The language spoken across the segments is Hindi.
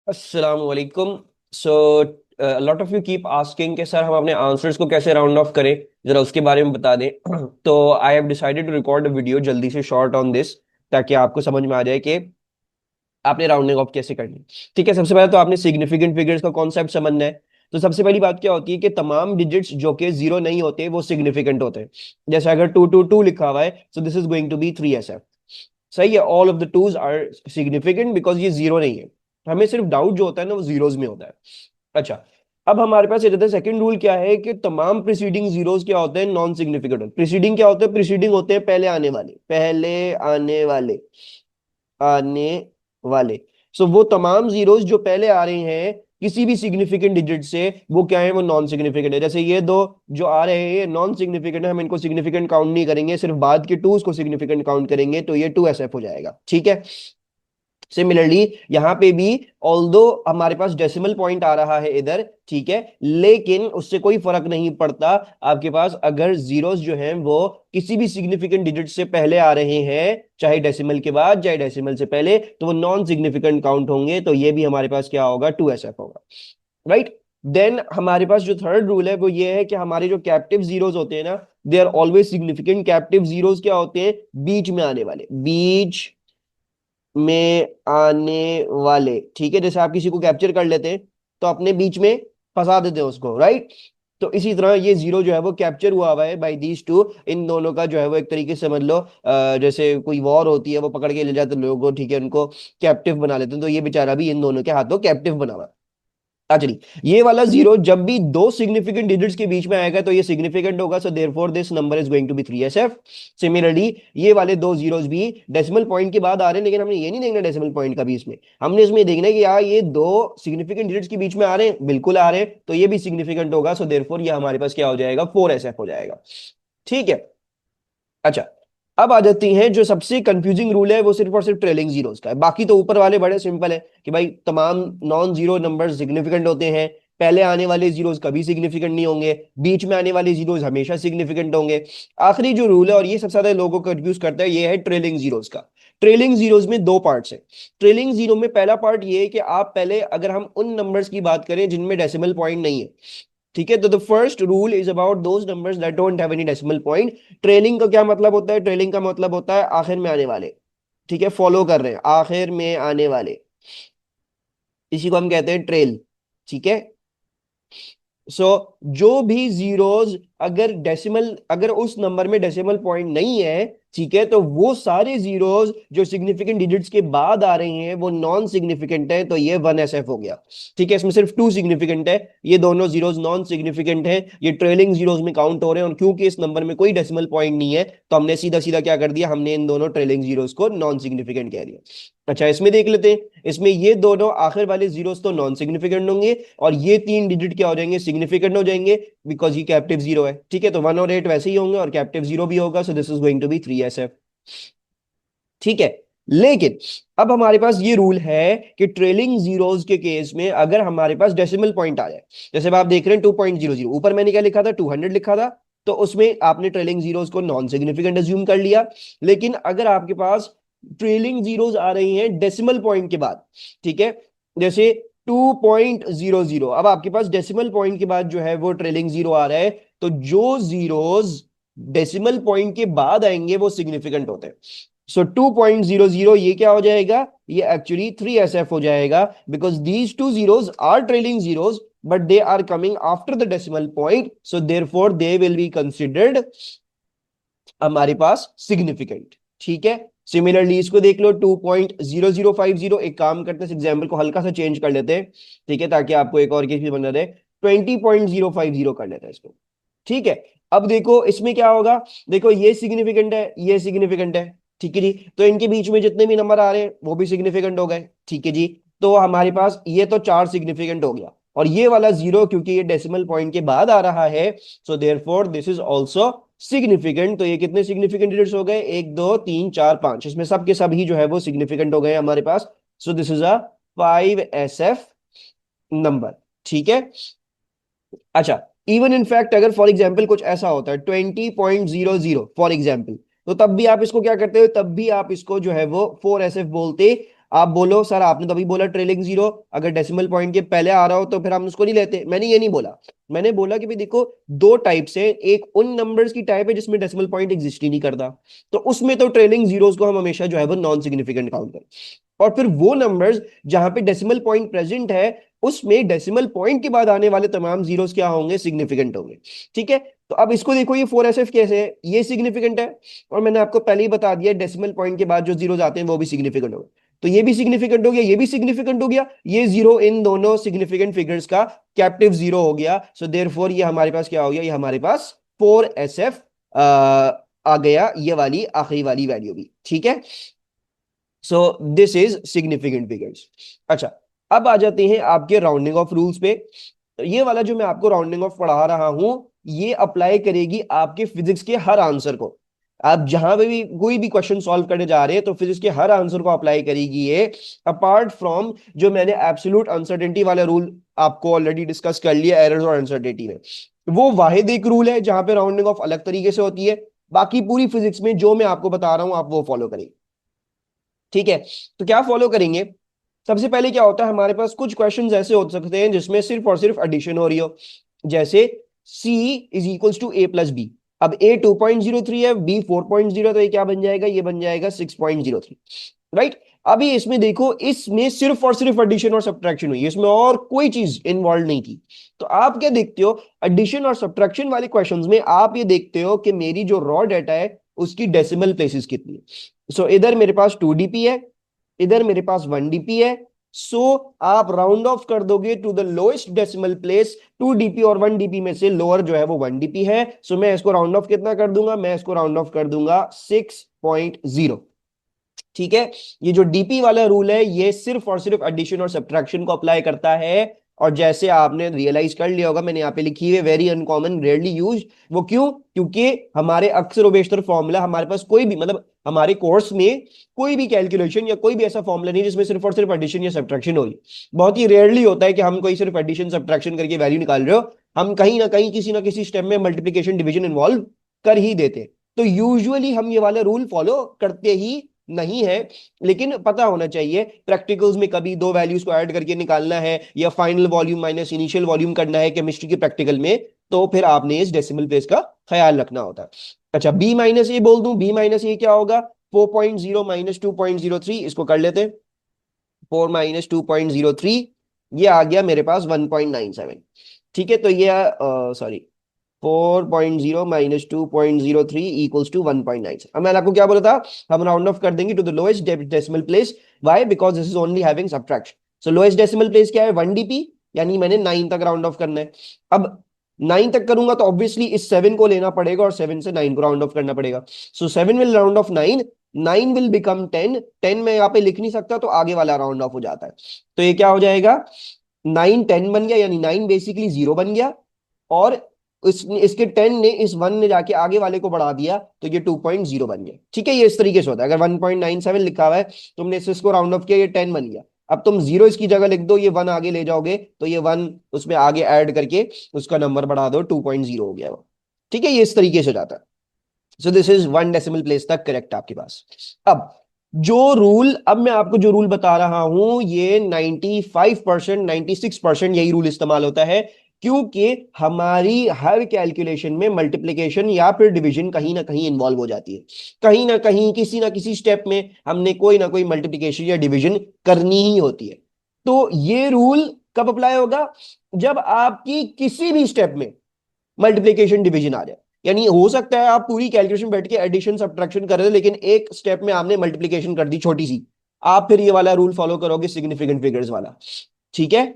अस्सलाम वालेकुम। So lot of you keep asking कि सर हम अपने आंसर्स को कैसे राउंड ऑफ करें, जरा उसके बारे में बता दें। तो I have decided to record a video जल्दी से शॉर्ट ऑन दिस, ताकि आपको समझ में आ जाए कि आपने राउंडिंग ऑफ कैसे करनी। ठीक है, सबसे पहले तो आपने सिग्निफिकेंट फिगर्स का कॉन्सेप्ट समझना है। तो सबसे पहली बात क्या होती है कि तमाम डिजिट्स जो कि जीरो नहीं होते वो सिग्निफिकेंट होते हैं। जैसे अगर 222 लिखा हुआ है, so this is going to be 3SF। सही है, all of the twos are significant because ये जीरो नहीं है। हमें सिर्फ डाउट जो होता है ना वो जीरोज में होता है। अच्छा, अब हमारे पास ये रहता है सेकंड रूल क्या है कि तमाम प्रीसीडिंग जीरोस क्या होते हैं, नॉन सिग्निफिकेंट। प्रीसीडिंग क्या होते हैं? प्रीसीडिंग होते हैं पहले आने वाले, पहले आने वाले। सो वो तमाम जीरोस जो पहले आ रहे हैं किसी भी सिग्निफिकेंट डिजिट से, वो क्या है? वो नॉन सिग्निफिकेंट है। जैसे ये दो जो आ रहे हैं ये नॉन सिग्निफिकेंट है, हम इनको सिग्निफिकेंट काउंट नहीं करेंगे, सिर्फ बाद के टूज को सिग्निफिकेंट काउंट करेंगे, तो ये 2SF हो जाएगा। ठीक है। सिमिलरली यहाँ पे भी, ऑल्दो हमारे पास डेसिमल पॉइंट आ रहा है इधर, ठीक है, लेकिन उससे कोई फर्क नहीं पड़ता। आपके पास अगर जीरोस जो हैं वो किसी भी सिग्निफिकेंट डिजिट से पहले आ रहे हैं, चाहे डेसिमल के बाद चाहे डेसिमल से पहले, तो वो नॉन सिग्निफिकेंट काउंट होंगे। तो ये भी हमारे पास क्या होगा? 2SF होगा। राइट। देन हमारे पास जो थर्ड रूल है वो ये है कि हमारे जो कैप्टिव जीरोस होते हैं ना, they are always significant. Captive zeros क्या होते हैं? बीच में आने वाले, बीच में आने वाले। ठीक है, जैसे आप किसी को कैप्चर कर लेते हैं तो अपने बीच में फंसा देते हैं उसको, राइट। तो इसी तरह ये जीरो जो है वो कैप्चर हुआ हुआ है बाय दीज टू। इन दोनों का जो है वो एक तरीके से समझ लो, जैसे कोई वॉर होती है, वो पकड़ के ले जाते हैं लोगों को, ठीक है, उनको कैप्टिव बना लेते हैं। तो ये बेचारा भी इन दोनों के हाथों कैप्टिव बना हुआ है। चलिए, ये वाला जीरो जब भी दो सिग्निफिकेंट डिजिट्स के बीच में आएगा तो ये सिग्निफिकेंट होगा, so therefore this number is going to be 3SF। Similarly ये वाले दो जीरोस भी डेसिमल पॉइंट के बाद आ रहे हैं, लेकिन हमने ये नहीं देखना डेसिमल पॉइंट का भी इसमें, हमने इसमें देखना है कि यार ये दो सिग्निफिकेंट डिजिट्स के बीच में आ रहे हैं, बिल्कुल आ रहे हैं, तो ये भी सिग्निफिकेंट होगा। सो देयरफॉर ये हमारे पास क्या हो जाएगा? 4SF हो जाएगा। ठीक है। अच्छा, अब आ जाती हैं जो सबसे कंफ्यूजिंग रूल है, वो सिर्फ और सिर्फ ट्रेलिंग जीरोस का है। बाकी तो ऊपर वाले बड़े सिंपल है कि भाई तमाम नॉन जीरो नंबर सिग्निफिकेंट होते हैं, पहले आने वाले जीरोस कभी सिग्निफिकेंट नहीं होंगे, बीच में आने वाले जीरोस हमेशा सिग्निफिकेंट होंगे। आखिरी जो रूल है, और ये सबसे ज्यादा लोगों को कंफ्यूज करता है, ये है ट्रेलिंग जीरोस का। ट्रेलिंग जीरोस में दो पार्ट्स है। ट्रेलिंग जीरो में पहला पार्ट ये है कि आप पहले, अगर हम उन नंबर्स की बात करें जिनमें डेसिमल पॉइंट नहीं है, ठीक है, तो the first rule is about those numbers that don't have any decimal point. Trailing का क्या मतलब होता है? ट्रेलिंग का मतलब होता है आखिर में आने वाले, ठीक है, फॉलो कर रहे हैं, आखिर में आने वाले, इसी को हम कहते हैं ट्रेल। ठीक है। सो जो भी जीरोस, अगर उस नंबर में डेसिमल पॉइंट नहीं है, ठीक है, तो वो सारे जीरोस जो सिग्निफिकेंट डिजिट्स के बाद आ रहे हैं वो नॉन सिग्निफिकेंट है, तो ये 1SF हो गया। ठीक है, इसमें सिर्फ टू सिग्निफिकेंट है, ये दोनों जीरोस नॉन सिग्निफिकेंट है, ये ट्रेलिंग जीरोस में काउंट हो रहे हैं। और क्योंकि इस नंबर में कोई डेसिमल पॉइंट नहीं है, तो हमने सीधा सीधा क्या कर दिया? हमने इन दोनों ट्रेलिंग जीरोस को नॉन सिग्निफिकेंट कह दिया। अच्छा, इसमें देख लेते हैं, इसमें ये दोनों आखिर वाले जीरोस तो नॉन सिग्निफिकेंट होंगे, और ये तीन डिजिट क्या हो जाएंगे? सिग्निफिकेंट हो जाएंगे, बिकॉज ये कैप्टिव जीरो है। ठीक है, तो 1 और 8 वैसे ही होंगे और कैप्टिव जीरो भी होगा, so this is going to be 3SF। ठीक है। लेकिन अब हमारे पास ये रूल है कि ट्रेलिंग जीरोस के केस में अगर हमारे पास डेसिमल पॉइंट आ जाए, जैसे आप देख रहे हैं 2.00, ऊपर मैंने क्या लिखा था? 200 लिखा था, तो उसमें आपने ट्रेलिंग जीरोस को नॉन सिग्निफिकेंट अज्यूम कर लिया। लेकिन अगर आपके पास ट्रेलिंग जीरोस आ रही हैं डेसिमल पॉइंट के बाद, ठीक है, जैसे 2.00, अब आपके पास डेसिमल पॉइंट के बाद जो है वो ट्रेलिंग जीरो आ रहा है, तो जो जीरोस डेसिमल पॉइंट के बाद आएंगे वो सिग्निफिकेंट होते हैं। सो 2.00 ये क्या हो जाएगा? ये एक्चुअली 3SF हो जाएगा, because these two zeros are trailing zeros, but they are coming after the decimal point, so therefore they will be considered हमारे पास सिग्निफिकेंट। ठीक है। सिमिलरली इसको देख लो, 2.0050। एक काम करते हैं, इस एग्जाम्पल को हल्का सा चेंज कर लेते हैं, ठीक है, ताकि आपको एक और केस भी बना रहे। 20.050 कर लेते हैं इसको। ठीक है। अब देखो इसमें क्या होगा, देखो ये सिग्निफिकेंट है, ये सिग्निफिकेंट है, ठीक है जी, तो इनके बीच में जितने भी नंबर आ रहे हैं वो भी सिग्निफिकेंट हो गए। ठीक है जी, तो हमारे पास ये तो चार सिग्निफिकेंट हो गया, और ये वाला जीरो क्योंकि ये डेसिमल पॉइंट के बाद आ रहा है, सो therefore this is also significant. तो ये कितने सिग्निफिकेंट डिजिट्स हो गए? एक, दो, तीन, चार, पांच, इसमें सब के सब ही जो है वो सिग्निफिकेंट हो गए हमारे पास। So this is a 5SF number. ठीक है। अच्छा, इवन इनफैक्ट अगर फॉर एग्जाम्पल कुछ ऐसा होता है 20.00 फॉर एग्जाम्पल, तो तब भी आप इसको क्या करते हो? तब भी आप इसको जो है वो 4SF बोलते आप बोलो सर आपने तो अभी बोला ट्रेलिंग जीरो अगर डेसिमल पॉइंट के पहले आ रहा हो तो फिर हम उसको नहीं लेते। मैंने ये नहीं बोला। मैंने बोला कि भाई देखो दो टाइप्स है, एक उन नंबर्स की टाइप है जिसमें डेसिमल पॉइंट एग्जिस्ट ही नहीं करता, तो उसमें तो ट्रेलिंग जीरोस को हम हमेशा जो है वो नॉन सिग्निफिकेंट काउंट करें। और फिर वो नंबर्स जहां पे डेसिमल पॉइंट प्रेजेंट है उसमें डेसिमल पॉइंट के बाद आने वाले तमाम जीरोस क्या होंगे, सिग्निफिकेंट होंगे। ठीक है, तो अब इसको देखो ये 4SF कैसे है, ये सिग्निफिकेंट है। और मैंने आपको पहले ही बता दिया डेसिमल पॉइंट के बाद जो जीरोस आते हैं वो भी सिग्निफिकेंट होंगे। तो ये भी सिग्निफिकेंट हो गया, ये भी सिग्निफिकेंट हो गया, ये जीरो इन दोनों सिग्निफिकेंट फिगर्स का कैप्टिव जीरो हो गया। सो देयरफॉर ये हमारे पास क्या हो गया, ये हमारे पास 4SF आ गया, ये वाली आखिरी वाली वैल्यू भी। ठीक है, so this is significant figures. अच्छा, अब आ जाते हैं आपके राउंडिंग ऑफ रूल्स पे। ये वाला जो मैं आपको राउंडिंग ऑफ पढ़ा रहा हूं ये अप्लाई करेगी आपके फिजिक्स के हर आंसर को। आप जहां पे भी कोई भी क्वेश्चन सॉल्व करने जा रहे हैं तो फिजिक्स के हर आंसर को अप्लाई करेगी ये, अपार्ट फ्रॉम जो मैंने एब्सोल्यूट अनसर्टेनिटी वाला रूल आपको ऑलरेडी डिस्कस कर लिया एरर्स और अनसर्टेनिटी में। वो वाहिद एक रूल है जहां पे राउंडिंग ऑफ अलग तरीके से होती है। बाकी पूरी फिजिक्स में जो मैं आपको बता रहा हूं आप वो फॉलो करेंगे। ठीक है, तो क्या फॉलो करेंगे, सबसे पहले क्या होता है हमारे पास कुछ क्वेश्चंस ऐसे हो सकते हैं जिसमें सिर्फ और सिर्फ एडिशन हो रही हो। जैसे C is equals to A+B। अब A 2.03 है, B 4.0, तो ये क्या बन जाएगा, ये बन जाएगा 6.03। राइट, अभी इसमें देखो इसमें सिर्फ और सिर्फ एडिशन और सब्ट्रैक्शन हुई है, इसमें और कोई चीज इन्वॉल्व नहीं थी। तो आप क्या देखते हो, एडिशन और सब्ट्रैक्शन वाले क्वेश्चंस में आप ये देखते हो कि मेरी जो रॉ डाटा है उसकी डेसिमल प्लेसेस कितनी है। सो इधर मेरे पास 2 DP है, इधर मेरे पास 1 DP है। सो आप राउंड ऑफ कर दोगे to the lowest decimal place. 2 DP और 1 DP में से लोअर जो है वो 1 DP है। सो मैं इसको राउंड ऑफ कितना कर दूंगा, मैं इसको राउंड ऑफ कर दूंगा 6.0। ठीक है, ये जो डीपी वाला रूल है ये सिर्फ और सिर्फ एडिशन और सब्ट्रैक्शन को अप्लाई करता है। और जैसे आपने रियलाइज कर लिया होगा मैंने यहाँ पे लिखी है वेरी अनकॉमन रेयरली यूज। वो क्यों, क्योंकि हमारे अक्सर और बेशतर फॉर्मूला हमारे पास कोई भी मतलब हमारे कोर्स में कोई भी कैलकुलेशन या कोई भी ऐसा फॉर्मूला नहीं जिसमें सिर्फ और सिर्फ एडिशन या सब्ट्रैक्शन हो। बहुत ही रेयरली होता है कि हम कोई सिर्फ एडिशन सब्ट्रैक्शन करके वैल्यू निकाल रहे हो, हम कहीं ना किसी स्टेप में मल्टीप्लीकेशन डिवीजन इन्वॉल्व कर ही देते। तो यूजुअली हम ये वाला रूल फॉलो करते ही नहीं है। लेकिन पता होना चाहिए प्रैक्टिकल्स में कभी दो वैल्यूज को ऐड करके निकालना है या final volume minus initial volume करना है केमिस्ट्री के प्रैक्टिकल में, तो फिर आपने इस डेसिमल प्लेस का ख्याल रखना होता है। अच्छा, B-A बोल दूं, B-A क्या होगा, 4.0 माइनस 2.03, इसको कर लेते हैं। 4 माइनस 2.03, ये आ गया मेरे पास 1.97। ठीक है, तो ये सॉरी 4.0 माइनस 2.03 इक्वल्स टू 1.9। अब मैंने आपको क्या बोला था, हम राउंड ऑफ कर देंगे to the lowest decimal place. Why, because this is only having subtraction. So lowest decimal place क्या है, 1 DP, यानी मैंने 9 तक राउंड ऑफ करना है। अब 9 तक करूंगा तो ऑब्वियसली इस 7 को लेना पड़ेगा और 7 से 9 को राउंड ऑफ करना पड़ेगा। सो 7 will round of 9, 9 will become 10, 10 मैं यहाँ पे लिख नहीं सकता तो आगे वाला राउंड ऑफ हो जाता है। तो ये क्या हो जाएगा, 9 10 बन गया, यानी 9 बेसिकली 0 बन गया। और इसके 10 ने इस 1 ने जाके आगे वाले को बढ़ा दिया तो ये 2.0 बन गया। ठीक है, ये इस तरीके से होता है। अगर 1.97 लिखा हुआ है तुमने इसको राउंड ऑफ किया, ये 10 बन गया। अब तुम 0 इसकी जगह लिख दो, ये 1 आगे ले जाओगे तो ये 1 उसमें आगे ऐड करके उसका नंबर बढ़ा दो, 2.0 हो गया वो। ठीक है, ये इस तरीके से जाता है। So this is 1 decimal place तक करेक्ट आपके पास। अब जो रूल, अब मैं आपको जो रूल बता रहा हूं ये 95% 96% यही रूल इस्तेमाल होता है, क्योंकि हमारी हर कैलकुलेशन में मल्टीप्लिकेशन या फिर डिवीजन कहीं ना कहीं इन्वॉल्व हो जाती है। कहीं ना किसी स्टेप में हमने कोई ना कोई मल्टीप्लिकेशन या डिवीजन करनी ही होती है। तो ये रूल कब अप्लाई होगा, जब आपकी किसी भी स्टेप में मल्टीप्लिकेशन डिवीजन आ जाए। यानी हो सकता है आप पूरी कैलकुलेशन बैठ के एडिशन सब्ट्रैक्शन कर रहे हो लेकिन एक स्टेप में आपने मल्टीप्लिकेशन कर दी छोटी सी, आप फिर ये वाला रूल फॉलो करोगे सिग्निफिकेंट फिगर्स वाला। ठीक है,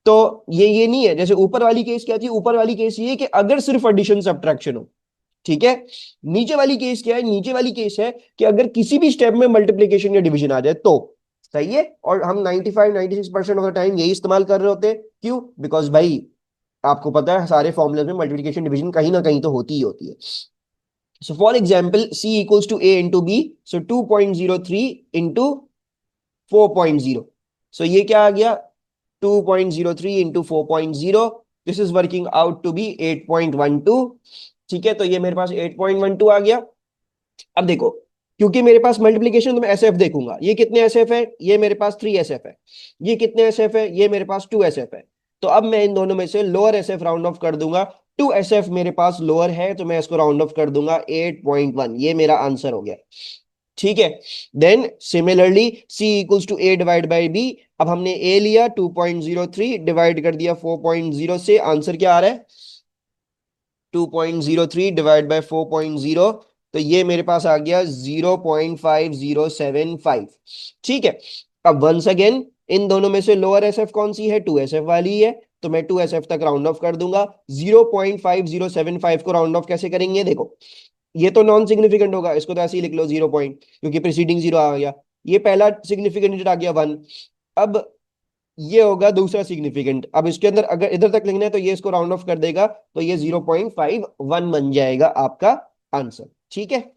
तो ये नहीं है। जैसे ऊपर वाली केस क्या थी, ऊपर वाली केस ये कि अगर सिर्फ एडिशन सब्ट्रैक्शन हो। ठीक है, नीचे वाली केस क्या है, नीचे वाली केस है कि अगर किसी भी स्टेप में मल्टीप्लिकेशन या डिवीजन आ जाए तो। सही है, और हम 95-96% ऑफ द टाइम यही इस्तेमाल कर रहे होते हैं। क्यों, बिकॉज भाई आपको पता है सारे फॉर्मूले में मल्टीप्लिकेशन डिवीजन कहीं ना कहीं तो होती ही होती है। So for example C equals to A into B, so 2.03 into 4.0। So ये क्या आ गया, 2.03 into 4.0, this is working out to be 8.12। ठीक है, तो ये मेरे पास 8.12 आ गया। अब देखो क्योंकि मेरे पास मल्टीप्लीकेशन तो मैं एसएफ देखूंगा, ये कितने एसएफ है, ये मेरे पास 3 एसएफ है, ये कितने एसएफ है, ये मेरे पास 2 एसएफ है। तो अब मैं इन दोनों में से लोअर एसएफ राउंड ऑफ कर दूंगा। 2 एसएफ मेरे पास लोअर है तो मैं इसको राउंड ऑफ कर दूंगा 8.1, ये मेरा आंसर हो गया। ठीक है। Then similarly C equals to A divide by B। अब हमने A लिया 2.03 डिवाइड कर दिया 4.0 से, आंसर क्या आ रहा है 2.03 डिवाइड बाय 4.0, तो ये मेरे पास आ गया 0.5075। ठीक है। अब वंस अगेन इन दोनों में से लोअर एसएफ कौन सी है, 2 एसएफ वाली है, तो मैं 2 एसएफ तक राउंड ऑफ कर दूंगा। 0.5075 को राउंड ऑफ कैसे करेंगे, देखो ये तो नॉन सिग्निफिकेंट होगा, इसको तो ऐसे ही लिख लो 0 पॉइंट, क्योंकि प्रीसीडिंग 0 आ गया। ये पहला सिग्निफिकेंट डिजिट आ गया 1। अब ये होगा दूसरा सिग्निफिकेंट, अब इसके अंदर अगर इधर तक लिखना है तो ये इसको राउंड ऑफ कर देगा, तो ये 0.51 बन जाएगा आपका आंसर। ठीक है।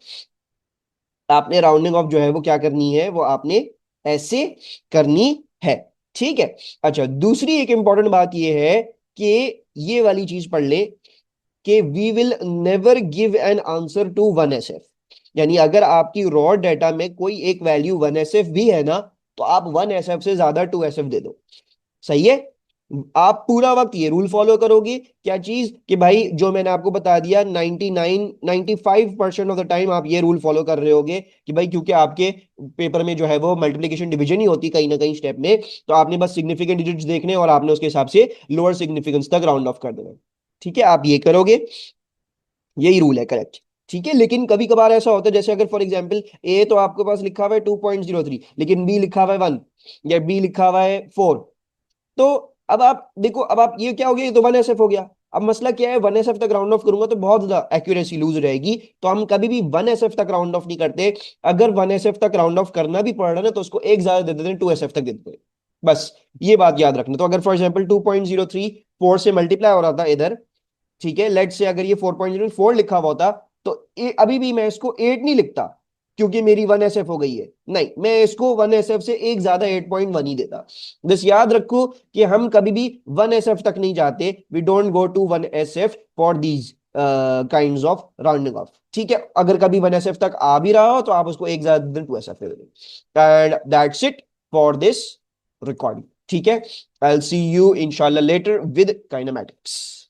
आपने राउंडिंग ऑफ जो है वो क्या करनी है, वो आपने ऐसे करनी है। ठीक है। अच्छा, दूसरी एक इंपॉर्टेंट बात ये है कि ये वाली चीज पढ़ ले कि we will never give an answer to 1 SF. यानी अगर आपकी रॉ डेटा में कोई एक वैल्यू 1 एसएफ भी है ना, तो आप 1 एसएफ से ज्यादा 2 एसएफ दे दो। सही है। आप पूरा वक्त ये रूल फॉलो करोगे, क्या चीज, कि भाई जो मैंने आपको बता दिया 95% ऑफ द टाइम आप ये रूल फॉलो कर रहे होगे कि भाई क्योंकि आपके पेपर में जो है वो मल्टीप्लिकेशन डिवीजन ही होती कहीं ना कहीं स्टेप में, तो आपने बस सिग्निफिकेंट डिजिट्स देखने और आपने उसके हिसाब से लोअर सिग्निफिकेंस तक राउंड ऑफ कर देना। ठीक है, आप ये करोगे, यही रूल है, करेक्ट। ठीक है। लेकिन कभी कभार ऐसा होता है, जैसे अगर फॉर एग्जांपल ए तो आपके पास लिखा हुआ है 2.03, लेकिन बी लिखा हुआ है 1, या बी लिखा हुआ है 4, तो अब आप देखो, अब आप ये क्या हो गया, ये तो 1 एसएफ हो गया। अब मसला क्या है, 1 एसएफ तक राउंड ऑफ करूंगा तो बहुत ज्यादा एक्यूरेसी लूज रहेगी, तो हम कभी भी 1 एसएफ तक राउंड ऑफ नहीं करते। अगर 1 एसएफ तक राउंड ऑफ करना भी पड़ रहा है ना, तो उसको एक ज्यादा दे देते हैं, 2 एसएफ तक दे देते हैं। बस ये बात याद रखना। तो अगर फॉर एग्जाम्पल 2.03 4 से मल्टीप्लाई हो रहा था इधर, ठीक है, लेट से अगर ये 4.04 लिखा हुआ होता, तो अभी भी मैं इसको 8 नहीं लिखता, क्योंकि मेरी 1 एसएफ हो गई है, नहीं, मैं इसको 1 एसएफ से एक ज्यादा 8.1 ही देता। बस याद रखो कि हम कभी भी 1 एसएफ तक नहीं जाते, we don't go to 1 SF for these kind of rounding off. ठीक है। अगर कभी 1 एसएफ तक आ भी रहा हो तो आप उसको एक ज्यादा 2 एसएफ दे दो, and that's it for this recording. ठीक है। आई विल सी यू इंशाल्लाह लेटर विद काइनेमैटिक्स।